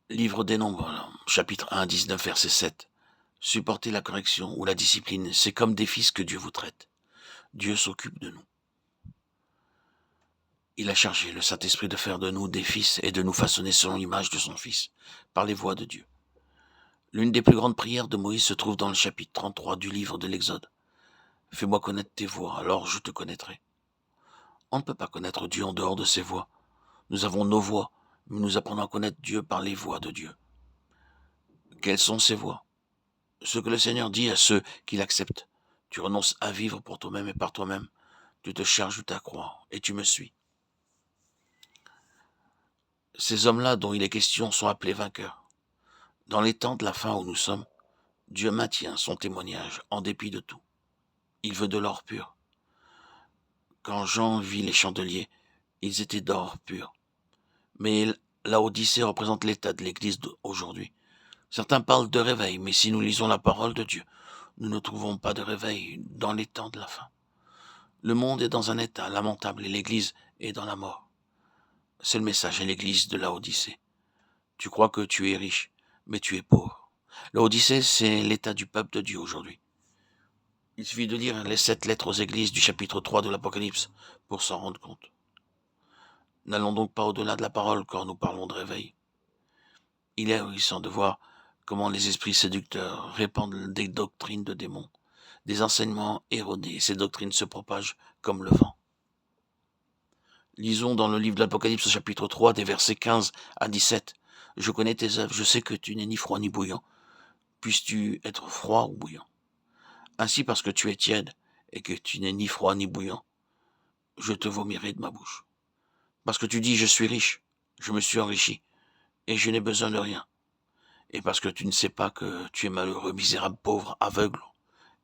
Livre des Nombres, chapitre 1, 19, verset 7. Supporter la correction ou la discipline, c'est comme des fils que Dieu vous traite. Dieu s'occupe de nous. Il a chargé le Saint-Esprit de faire de nous des fils et de nous façonner selon l'image de son Fils, par les voies de Dieu. L'une des plus grandes prières de Moïse se trouve dans le chapitre 33 du livre de l'Exode. Fais-moi connaître tes voies, alors je te connaîtrai. On ne peut pas connaître Dieu en dehors de ses voies. Nous avons nos voies, mais nous apprenons à connaître Dieu par les voies de Dieu. Quelles sont ces voies? Ce que le Seigneur dit à ceux qui l'acceptent. Tu renonces à vivre pour toi-même et par toi-même. Tu te charges de ta croix et tu me suis. Ces hommes-là dont il est question sont appelés vainqueurs. Dans les temps de la fin où nous sommes, Dieu maintient son témoignage en dépit de tout. Il veut de l'or pur. Quand Jean vit les chandeliers, ils étaient d'or pur. Mais la Odyssée représente l'état de l'Église d'aujourd'hui. Certains parlent de réveil, mais si nous lisons la parole de Dieu, nous ne trouvons pas de réveil dans les temps de la fin. Le monde est dans un état lamentable et l'Église est dans la mort. C'est le message à l'Église de la Odyssée. Tu crois que tu es riche, mais tu es pauvre. La Odyssée, c'est l'état du peuple de Dieu aujourd'hui. Il suffit de lire les 7 lettres aux églises du chapitre 3 de l'Apocalypse pour s'en rendre compte. N'allons donc pas au-delà de la parole quand nous parlons de réveil. Il est ahurissant de voir comment les esprits séducteurs répandent des doctrines de démons, des enseignements erronés. Ces doctrines se propagent comme le vent. Lisons dans le livre de l'Apocalypse, chapitre 3, des versets 15 à 17. Je connais tes œuvres, je sais que tu n'es ni froid ni bouillant. Puisses-tu être froid ou bouillant? Ainsi, parce que tu es tiède et que tu n'es ni froid ni bouillant, je te vomirai de ma bouche. Parce que tu dis, je suis riche, je me suis enrichi, et je n'ai besoin de rien. Et parce que tu ne sais pas que tu es malheureux, misérable, pauvre, aveugle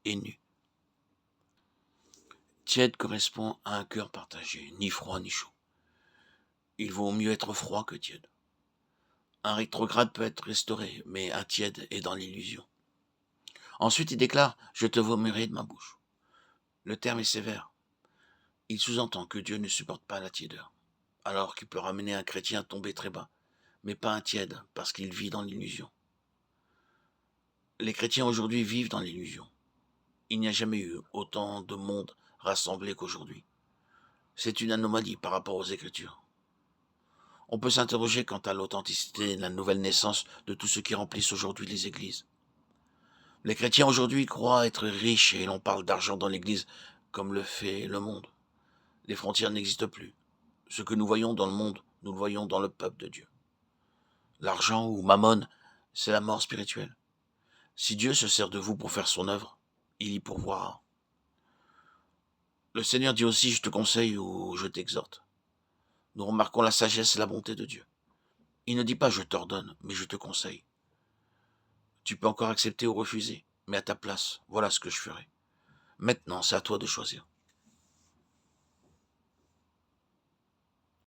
et nu. Tiède correspond à un cœur partagé, ni froid ni chaud. Il vaut mieux être froid que tiède. Un rétrograde peut être restauré, mais un tiède est dans l'illusion. Ensuite, il déclare, je te vomirai de ma bouche. Le terme est sévère. Il sous-entend que Dieu ne supporte pas la tiédeur, alors qu'il peut ramener un chrétien à tomber très bas, mais pas un tiède, parce qu'il vit dans l'illusion. Les chrétiens aujourd'hui vivent dans l'illusion. Il n'y a jamais eu autant de monde rassemblé qu'aujourd'hui. C'est une anomalie par rapport aux Écritures. On peut s'interroger quant à l'authenticité et la nouvelle naissance de tous ceux qui remplissent aujourd'hui les églises. Les chrétiens aujourd'hui croient être riches et l'on parle d'argent dans l'église comme le fait le monde. Les frontières n'existent plus. Ce que nous voyons dans le monde, nous le voyons dans le peuple de Dieu. L'argent ou mammon, c'est la mort spirituelle. Si Dieu se sert de vous pour faire son œuvre, il y pourvoira. Le Seigneur dit aussi, je te conseille ou je t'exhorte. Nous remarquons la sagesse et la bonté de Dieu. Il ne dit pas je t'ordonne, mais je te conseille. Tu peux encore accepter ou refuser, mais à ta place, voilà ce que je ferai. Maintenant, c'est à toi de choisir.